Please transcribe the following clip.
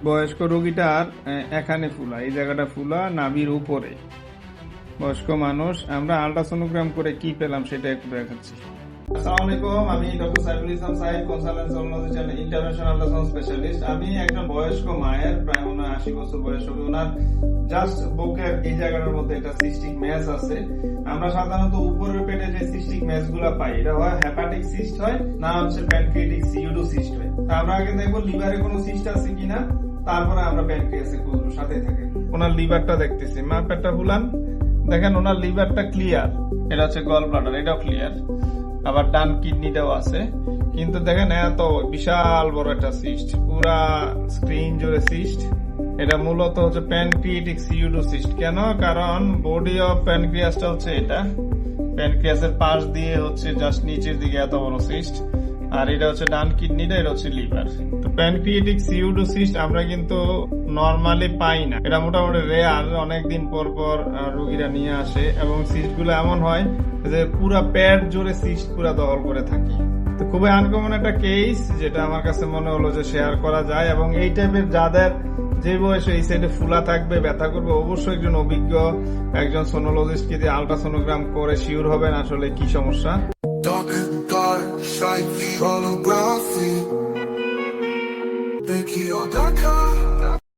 বয়স্ক রোগীটার এখানে ফুলা, এই জায়গাটা ফুলা, নাভির উপরে। বয়স্ক মানুষ। আমরা আল্ট্রাসোনোগ্রাম করে কি পেলাম সেটা একটু দেখাচ্ছি। আসসালামু আলাইকুম, আমি ডক্টর সাইফুল ইসলাম সাহেব, কনসালটেন্ট ইন্টারন্যাশনাল আল্ট্রাসাউন্ড স্পেশালিস্ট। আমি একজন বয়স্ক মায়ের, প্রায় 80 বছর বয়স হবে। ওনার জাস্ট বুকের এই জায়গাটার মধ্যে একটা সিস্টিক ম্যাস আছে। আমরা সাধারণত উপরের পেটে যে সিস্টিক ম্যাস গুলা পাই, এটা হয় হেপাটিক সিস্ট হয়, না হচ্ছে প্যানক্রিয়াটিক সিউডো সিস্ট হয়। আমরা আগে দেখবো লিভারে কোনো সিস্ট আছে কিনা, তারপরে আমরা প্যানক্রিয়াসে খুঁজবো, সাথে থাকে। ওনার লিভারটা দেখতেছি, মা পেটটা ফুলান, দেখেন ওনার লিভারটা ক্লিয়ার। এটা হচ্ছে গল ব্লাডার, এটাও ক্লিয়ার। আবার ডান কিডনিটাও আছে, কিন্তু দেখেন এত বিশাল বড় একটা সিস্ট, পুরা স্ক্রিন জুড়ে সিস্ট। এটা মূলত হচ্ছে প্যানক্রিয়াটিক সিউডো সিস্ট। কেন? কারণ বডি অফ প্যানক্রিয়াসটা হচ্ছে এটা, প্যানক্রিয়াসের পাশ দিয়ে হচ্ছে জাস্ট নিচের দিকে এত বড় সিস্ট। আর এটা হচ্ছে ডান কিডনিটা, এটা হচ্ছে লিভার। তো প্যানক্রিয়াটিক সিউডো সিস্ট আমরা কিন্তু নরমালি পাই না, এটা মোটামুটি রেয়ার। অনেকদিন পর পর রোগীরা নিয়ে আসে, এবং সিস্ট গুলো এমন হয় যে পুরা পেট জুড়ে সিস্ট পুরা দখল করে থাকে। তো খুবই আনকমন একটা কেস, যেটা আমার কাছে মনে হলো যে শেয়ার করা যায়। এবং এই টাইপের যাদের যে বয়সে এই সাইডে ফুলা থাকবে, ব্যথা করবে, অবশ্যই একজন অভিজ্ঞ একজন সোনোলজিস্ট কে দিয়ে আল্ট্রাসোনোগ্রাম করে শিওর হবেন আসলে কি সমস্যা। Dark and dark, like the holography. Thank you,